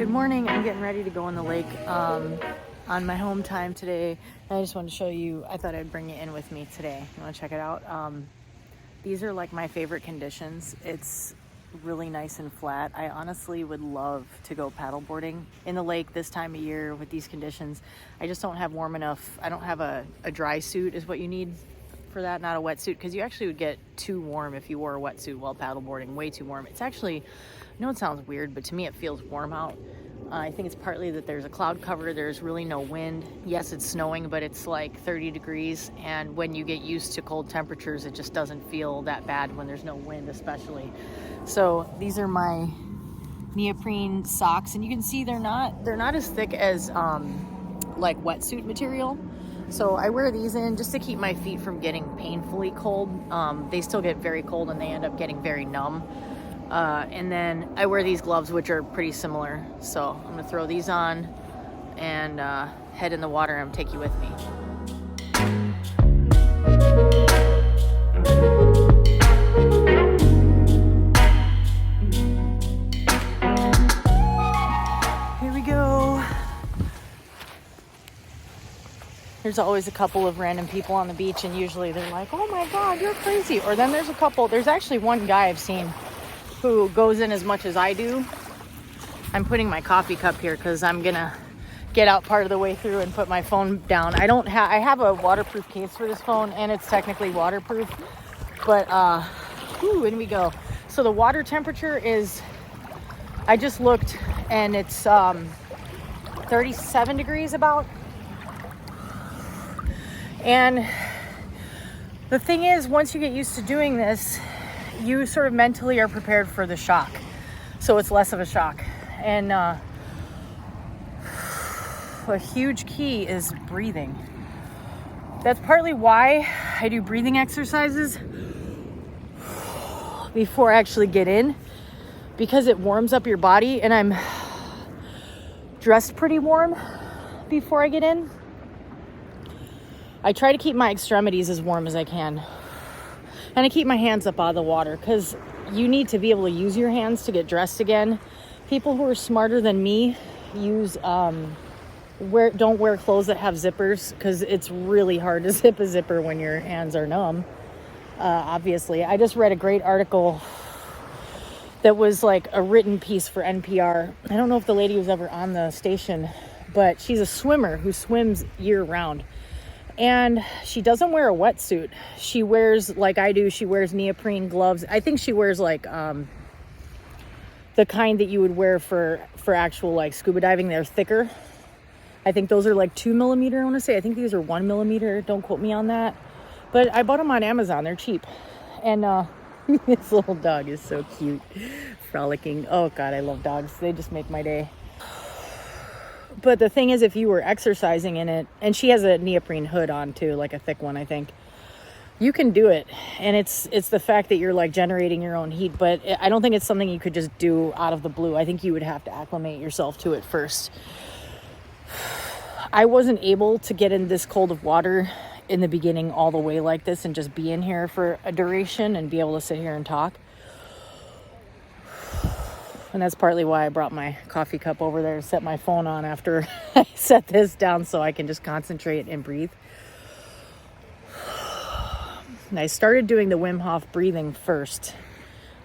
Good morning. I'm getting ready to go in the lake on my home time today. And I just wanted to show you, I thought I'd bring it in with me today. You want to check it out? These are like my favorite conditions. It's really nice and flat. I honestly would love to go paddleboarding in the lake this time of year with these conditions. I just don't have warm enough. I don't have a dry suit is what you need for that, not a wetsuit, because you actually would get too warm if you wore a wetsuit while paddleboarding, way too warm. It's actually, I know it sounds weird, but to me it feels warm out. I think it's partly that there's a cloud cover, there's really no wind. Yes, it's snowing, but it's like 30 degrees, and when you get used to cold temperatures, it just doesn't feel that bad when there's no wind especially. So these are my neoprene socks, and you can see they're not as thick as like wetsuit material. So I wear these in just to keep my feet from getting painfully cold. They still get very cold and they end up getting very numb. And then I wear these gloves, which are pretty similar. So I'm gonna throw these on and head in the water and take you with me. Here we go. There's always a couple of random people on the beach, and usually they're like, oh my God, you're crazy. Or then there's actually one guy I've seen who goes in as much as I do. I'm putting my coffee cup here because I'm gonna get out part of the way through and put my phone down. I have a waterproof case for this phone, and it's technically waterproof, but in we go. So the water temperature is, I just looked, and it's 37 degrees about. And the thing is, once you get used to doing this, you sort of mentally are prepared for the shock. So it's less of a shock. And a huge key is breathing. That's partly why I do breathing exercises before I actually get in, because it warms up your body, and I'm dressed pretty warm before I get in. I try to keep my extremities as warm as I can. And I keep my hands up out of the water because you need to be able to use your hands to get dressed again. People who are smarter than me don't wear clothes that have zippers, because it's really hard to zip a zipper when your hands are numb. Obviously, I just read a great article that was like a written piece for NPR. I don't know if the lady was ever on the station, but she's a swimmer who swims year round. And she doesn't wear a wetsuit. She wears, like I do, she wears neoprene gloves. I think she wears like the kind that you would wear for actual like scuba diving. They're thicker. I think those are like 2 millimeter, I want to say. I think these are 1 millimeter. Don't quote me on that. But I bought them on Amazon. They're cheap. And this little dog is so cute. Frolicking. Oh God, I love dogs. They just make my day. But the thing is, if you were exercising in it, and she has a neoprene hood on too, like a thick one, I think, you can do it. And it's the fact that you're like generating your own heat, but I don't think it's something you could just do out of the blue. I think you would have to acclimate yourself to it first. I wasn't able to get in this cold of water in the beginning all the way like this and just be in here for a duration and be able to sit here and talk. And that's partly why I brought my coffee cup over there to set my phone on after I set this down, so I can just concentrate and breathe. And I started doing the Wim Hof breathing first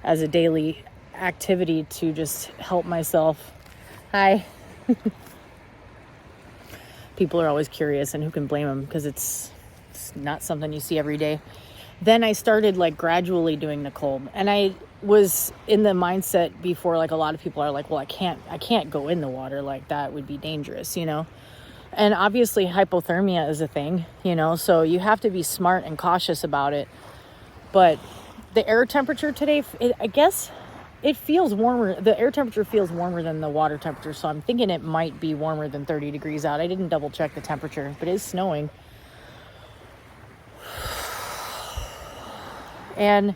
as a daily activity to just help myself. Hi. People are always curious, and who can blame them, because it's not something you see every day. Then I started like gradually doing the cold, and I was in the mindset before, like a lot of people are like, well, I can't go in the water, like that would be dangerous, you know. And obviously hypothermia is a thing, you know, so you have to be smart and cautious about it. But the air temperature today, I guess it feels warmer. The air temperature feels warmer than the water temperature, so I'm thinking it might be warmer than 30 degrees out. I didn't double check the temperature, but it is snowing. And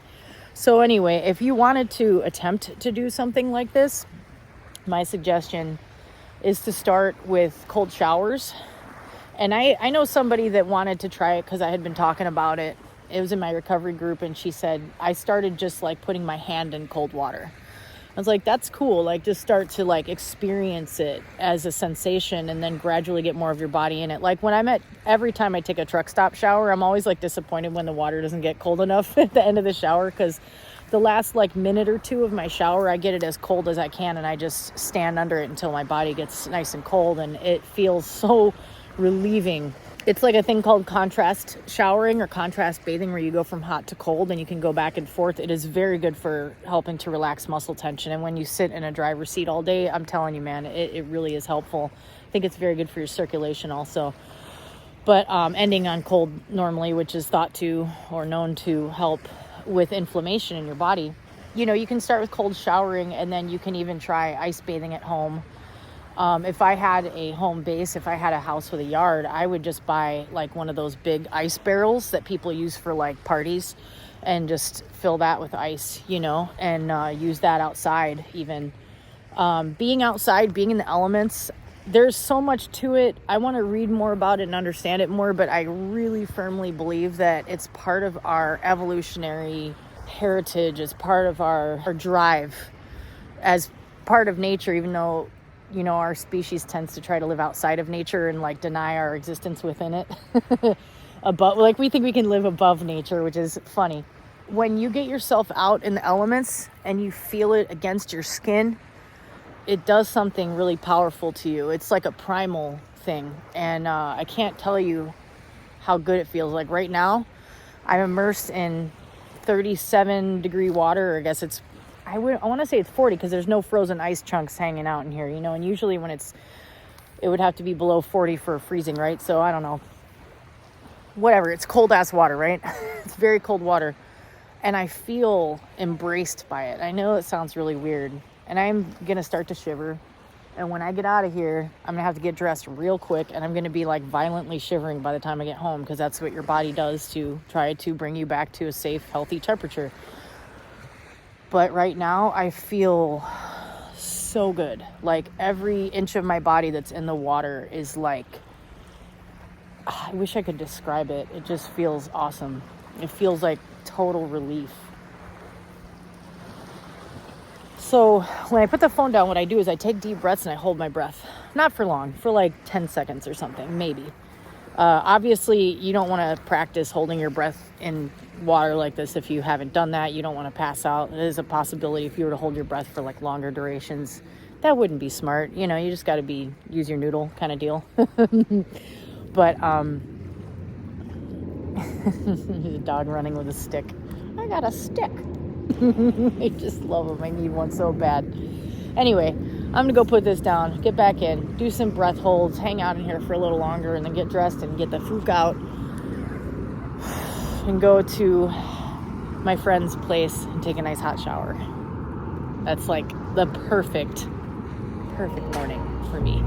so anyway, if you wanted to attempt to do something like this, my suggestion is to start with cold showers. And I know somebody that wanted to try it because I had been talking about it. It was in my recovery group, and she said, I started just like putting my hand in cold water. was like, that's cool. Like, just start to like experience it as a sensation and then gradually get more of your body in it. Like every time I take a truck stop shower, I'm always like disappointed when the water doesn't get cold enough at the end of the shower, because the last like minute or two of my shower, I get it as cold as I can, and I just stand under it until my body gets nice and cold, and it feels so relieving. It's like a thing called contrast showering or contrast bathing, where you go from hot to cold and you can go back and forth. It is very good for helping to relax muscle tension. And when you sit in a driver's seat all day, I'm telling you, man, it really is helpful. I think it's very good for your circulation also. But ending on cold normally, which is thought to or known to help with inflammation in your body. You know, you can start with cold showering, and then you can even try ice bathing at home. If I had a home base, if I had a house with a yard, I would just buy like one of those big ice barrels that people use for like parties, and just fill that with ice, you know, and use that outside even. Being outside, being in the elements, there's so much to it. I want to read more about it and understand it more, but I really firmly believe that it's part of our evolutionary heritage, as part of our drive, as part of nature, even though, you know, our species tends to try to live outside of nature and like deny our existence within it. Above, like, we think we can live above nature, which is funny. When you get yourself out in the elements and you feel it against your skin, it does something really powerful to you. It's like a primal thing. And I can't tell you how good it feels. Like right now, I'm immersed in 37 degree water. Or I guess I want to say it's 40, because there's no frozen ice chunks hanging out in here, you know, and usually when it would have to be below 40 for freezing, right? So I don't know. Whatever. It's cold ass water, right? It's very cold water. And I feel embraced by it. I know it sounds really weird. And I'm going to start to shiver. And when I get out of here, I'm going to have to get dressed real quick. And I'm going to be like violently shivering by the time I get home, because that's what your body does to try to bring you back to a safe, healthy temperature. But right now, I feel so good. Like every inch of my body that's in the water is like, I wish I could describe it. It just feels awesome. It feels like total relief. So when I put the phone down, what I do is I take deep breaths and I hold my breath. Not for long, for like 10 seconds or something, maybe. Obviously, you don't want to practice holding your breath in water like this if you haven't done that. You don't want to pass out. It is a possibility if you were to hold your breath for like longer durations. That wouldn't be smart. You know, you just got to use your noodle kind of deal. But there's a dog running with a stick. I got a stick. I just love them. I need one so bad. Anyway, I'm going to go put this down, get back in, do some breath holds, hang out in here for a little longer, and then get dressed and get the fook out and go to my friend's place and take a nice hot shower. That's like the perfect morning for me.